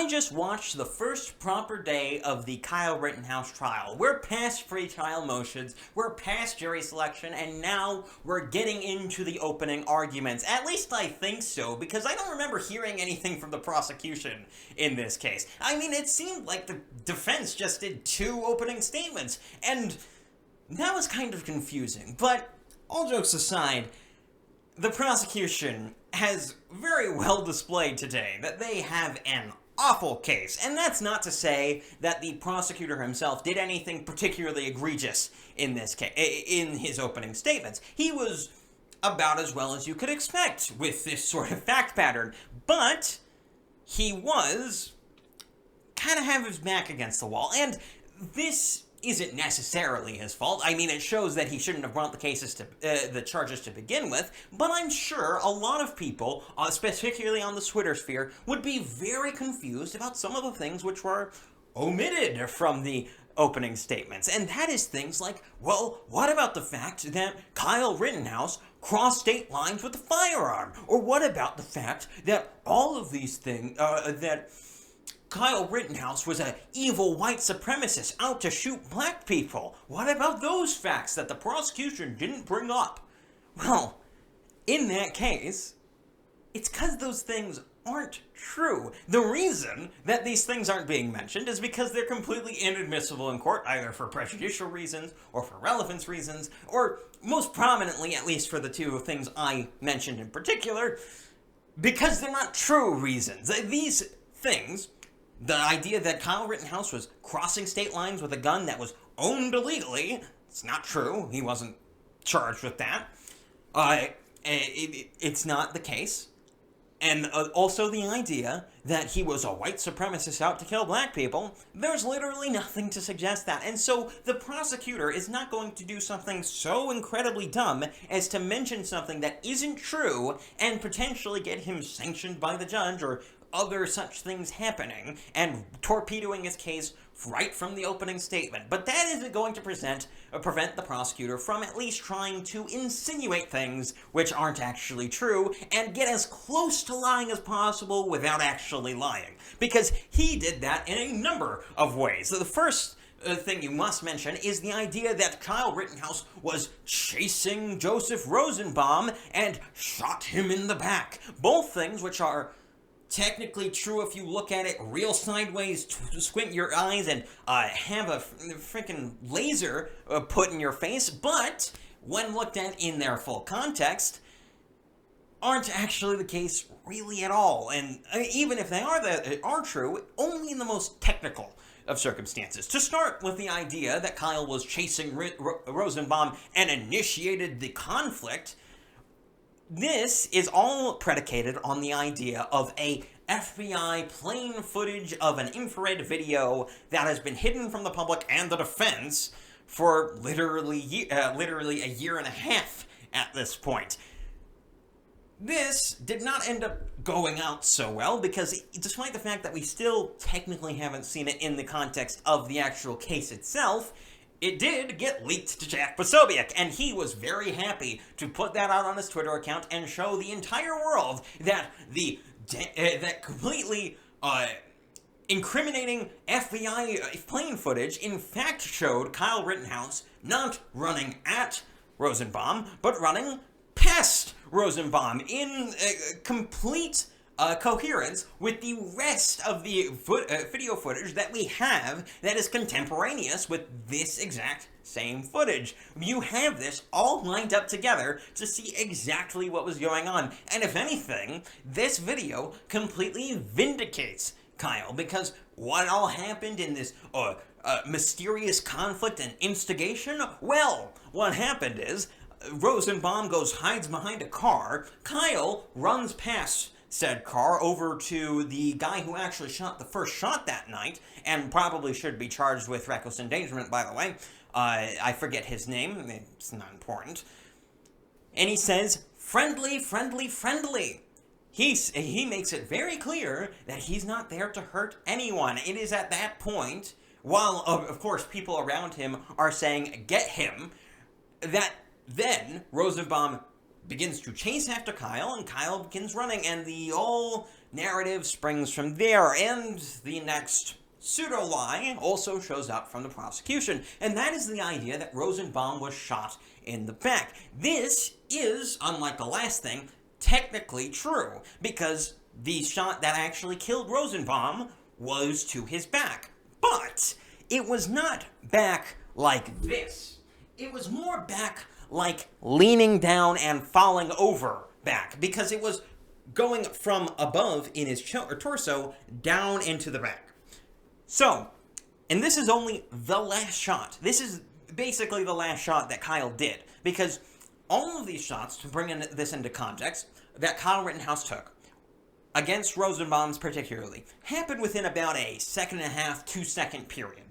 I just watched the first proper day of the Kyle Rittenhouse trial. We're past pre-trial motions, we're past jury selection, and now we're getting into the opening arguments. At least I think so, because I don't remember hearing anything from the prosecution in this case. I mean, it seemed like the defense just did 2 opening statements, and that was kind of confusing. But all jokes aside, the prosecution has very well displayed today that they have an awful case. And that's not to say that the prosecutor himself did anything particularly egregious in this case, in his opening statements. He was about as well as you could expect with this sort of fact pattern, but he was kind of have his back against the wall, and this isn't necessarily his fault. I mean, it shows that he shouldn't have brought the charges to begin with, but I'm sure a lot of people, particularly on the Twitter sphere, would be very confused about some of the things which were omitted from the opening statements. And that is things like, well, what about the fact that Kyle Rittenhouse crossed state lines with a firearm? Or what about the fact that all of these things, that Kyle Rittenhouse was an evil white supremacist out to shoot black people? What about those facts that the prosecution didn't bring up? Well, in that case, it's because those things aren't true. The reason that these things aren't being mentioned is because they're completely inadmissible in court, either for prejudicial reasons or for relevance reasons, or most prominently, at least for the 2 things I mentioned in particular, because they're not true reasons. These things, the idea that Kyle Rittenhouse was crossing state lines with a gun that was owned illegally, it's not true. He wasn't charged with that. It's not the case. And also the idea that he was a white supremacist out to kill black people, there's literally nothing to suggest that. And so the prosecutor is not going to do something so incredibly dumb as to mention something that isn't true and potentially get him sanctioned by the judge or other such things happening and torpedoing his case right from the opening statement. But that isn't going to prevent the prosecutor from at least trying to insinuate things which aren't actually true and get as close to lying as possible without actually lying. Because he did that in a number of ways. So the first thing you must mention is the idea that Kyle Rittenhouse was chasing Joseph Rosenbaum and shot him in the back. Both things which are technically true if you look at it real sideways, squint your eyes, and have a freaking laser put in your face, but when looked at in their full context, aren't actually the case really at all. And even if they are true, only in the most technical of circumstances. To start with the idea that Kyle was chasing Rosenbaum and initiated the conflict, this is all predicated on the idea of a FBI plain footage of an infrared video that has been hidden from the public and the defense for literally a year and a half at this point. This did not end up going out so well because despite the fact that we still technically haven't seen it in the context of the actual case itself, it did get leaked to Jack Posobiec, and he was very happy to put that out on his Twitter account and show the entire world that that completely incriminating FBI plane footage in fact showed Kyle Rittenhouse not running at Rosenbaum, but running past Rosenbaum in complete coherence with the rest of the video footage that we have that is contemporaneous with this exact same footage. You have this all lined up together to see exactly what was going on. And if anything, this video completely vindicates Kyle, because what all happened in this mysterious conflict and instigation? Well, what happened is Rosenbaum hides behind a car. Kyle runs past said car over to the guy who actually shot the first shot that night, and probably should be charged with reckless endangerment, by the way. I forget his name. It's not important. And he says, friendly, friendly, friendly. He makes it very clear that he's not there to hurt anyone. It is at that point, while, of course, people around him are saying, get him, that then Rosenbaum begins to chase after Kyle, and Kyle begins running, and the whole narrative springs from there, and the next pseudo-lie also shows up from the prosecution, and that is the idea that Rosenbaum was shot in the back. This is, unlike the last thing, technically true, because the shot that actually killed Rosenbaum was to his back. But it was not back like this. It was more back like leaning down and falling over back, because it was going from above in his torso down into the back. So, and this is only the last shot. This is basically the last shot that Kyle did, because all of these shots, to bring this into context, that Kyle Rittenhouse took, against Rosenbaum's particularly, happened within about a 1.5 to 2 second period.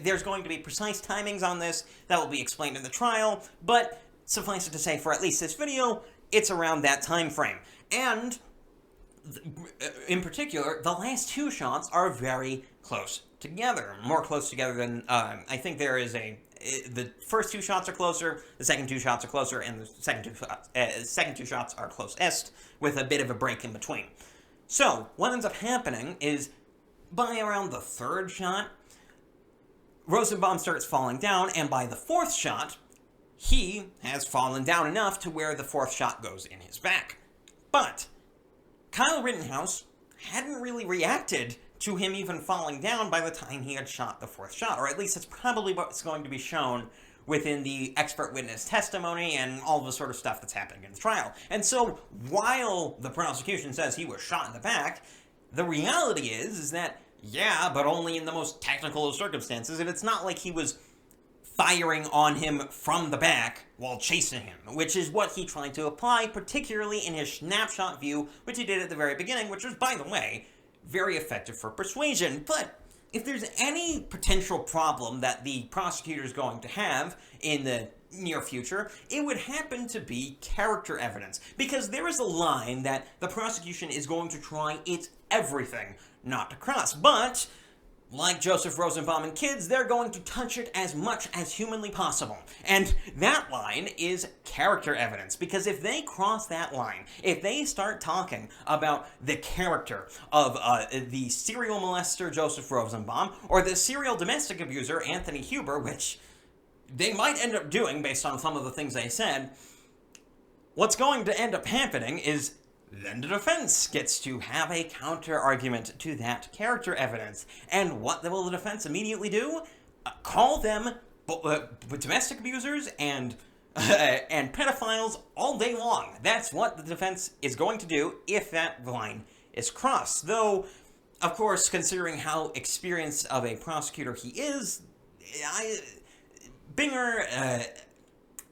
There's going to be precise timings on this that will be explained in the trial, but suffice it to say, for at least this video, it's around that time frame. And in particular, the last 2 shots are very close together. More close together than, I think there is the first 2 shots are closer, the second 2 shots are closer, and the second two shots are closest, with a bit of a break in between. So, what ends up happening is, by around the 3rd shot, Rosenbaum starts falling down, and by the 4th shot, he has fallen down enough to where the 4th shot goes in his back. But Kyle Rittenhouse hadn't really reacted to him even falling down by the time he had shot the 4th shot, or at least that's probably what's going to be shown within the expert witness testimony and all the sort of stuff that's happening in the trial. And so, while the prosecution says he was shot in the back, the reality is that, yeah, but only in the most technical of circumstances, and it's not like he was firing on him from the back while chasing him, which is what he tried to apply, particularly in his snapshot view, which he did at the very beginning, which was, by the way, very effective for persuasion. But if there's any potential problem that the prosecutor is going to have in the near future, it would happen to be character evidence. Because there is a line that the prosecution is going to try its everything not to cross. But, like Joseph Rosenbaum and kids, they're going to touch it as much as humanly possible. And that line is character evidence, because if they cross that line, if they start talking about the character of the serial molester Joseph Rosenbaum, or the serial domestic abuser Anthony Huber, which they might end up doing based on some of the things they said, what's going to end up happening is then the defense gets to have a counter-argument to that character evidence. And what will the defense immediately do? Call them domestic abusers and pedophiles all day long. That's what the defense is going to do if that line is crossed. Though, of course, considering how experienced of a prosecutor he is, Binger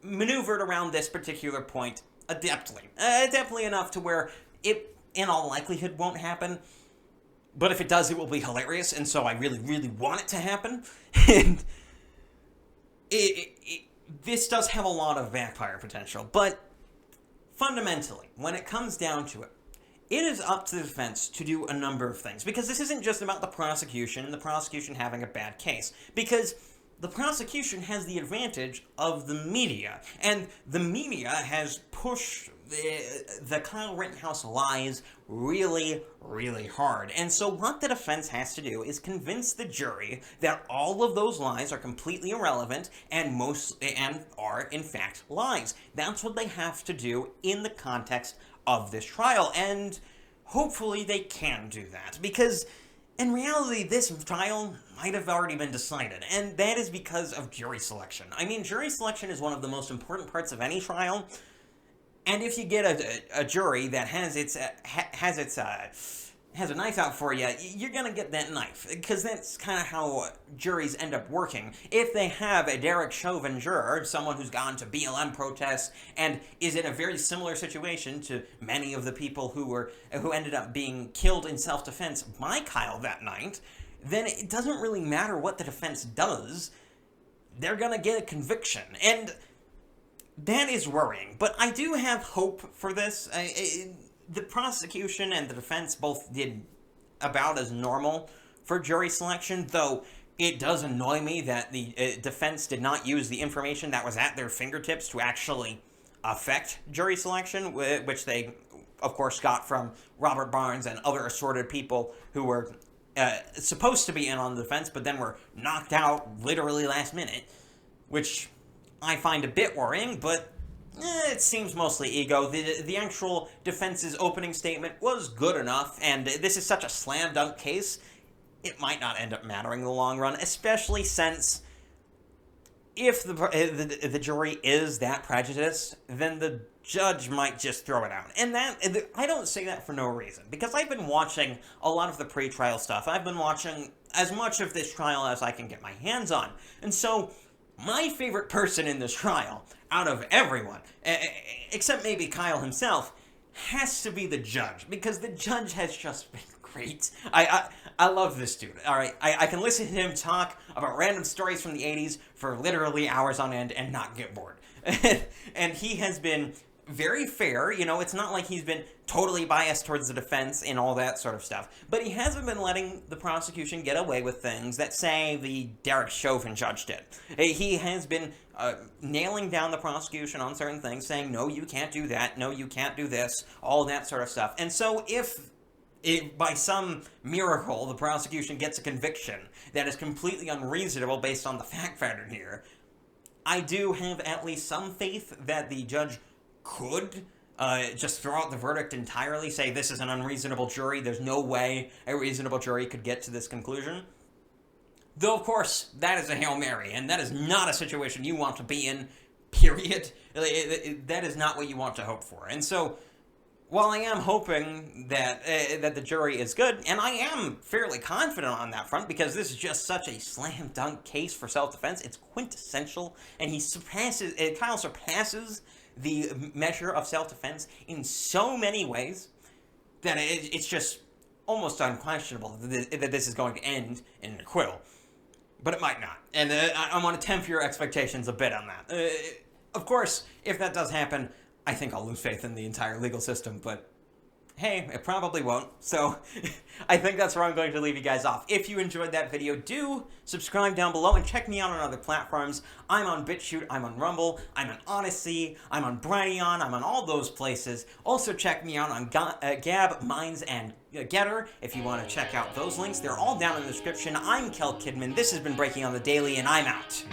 maneuvered around this particular point adeptly enough to where it, in all likelihood, won't happen. But if it does, it will be hilarious, and so I really, really want it to happen. And this does have a lot of backfire potential, but fundamentally, when it comes down to it, it is up to the defense to do a number of things, because this isn't just about the prosecution and the prosecution having a bad case, because the prosecution has the advantage of the media, and the media has pushed the Kyle Rittenhouse lies really, really hard. And so what the defense has to do is convince the jury that all of those lies are completely irrelevant and are, in fact, lies. That's what they have to do in the context of this trial, and hopefully they can do that, because in reality, this trial might have already been decided, and that is because of jury selection. I mean, jury selection is one of the most important parts of any trial, and if you get a jury that has a knife out for you, you're gonna get that knife, because that's kind of how juries end up working. If they have a Derek Chauvin juror, someone who's gone to BLM protests and is in a very similar situation to many of the people who ended up being killed in self-defense by Kyle that night, then it doesn't really matter what the defense does. They're gonna get a conviction, and that is worrying. But I do have hope for this. The prosecution and the defense both did about as normal for jury selection, though it does annoy me that the defense did not use the information that was at their fingertips to actually affect jury selection, which they, of course, got from Robert Barnes and other assorted people who were supposed to be in on the defense, but then were knocked out literally last minute, which I find a bit worrying, but it seems mostly ego. The actual defense's opening statement was good enough, and this is such a slam dunk case, it might not end up mattering in the long run, especially since if the jury is that prejudiced, then the judge might just throw it out. And I don't say that for no reason, because I've been watching a lot of the pre-trial stuff. I've been watching as much of this trial as I can get my hands on. And so, my favorite person in this trial, out of everyone, except maybe Kyle himself, has to be the judge, because the judge has just been great. I love this dude, alright? I can listen to him talk about random stories from the 80s for literally hours on end and not get bored. And he has been very fair, you know, it's not like he's been totally biased towards the defense and all that sort of stuff, but he hasn't been letting the prosecution get away with things that, say, the Derek Chauvin judge did. He has been nailing down the prosecution on certain things, saying, no, you can't do that, no, you can't do this, all that sort of stuff. And so if by some miracle the prosecution gets a conviction that is completely unreasonable based on the fact pattern here, I do have at least some faith that the judge could just throw out the verdict entirely, say this is an unreasonable jury, there's no way a reasonable jury could get to this conclusion. Though, of course, that is a Hail Mary, and that is not a situation you want to be in, period. That is not what you want to hope for. And so, while I am hoping that that the jury is good, and I am fairly confident on that front, because this is just such a slam dunk case for self-defense, it's quintessential, and Kyle surpasses the measure of self-defense in so many ways that it's just almost unquestionable that this is going to end in an acquittal. But it might not, and I want to temper your expectations a bit on that. Of course, if that does happen, I think I'll lose faith in the entire legal system, but hey, it probably won't. So I think that's where I'm going to leave you guys off. If you enjoyed that video, do subscribe down below and check me out on other platforms. I'm on BitChute, I'm on Rumble, I'm on Odyssey, I'm on Brighteon, I'm on all those places. Also check me out on Gab, Minds, and Getter if you want to check out those links. They're all down in the description. I'm KelKidman. This has been Breaking on the Daily, and I'm out.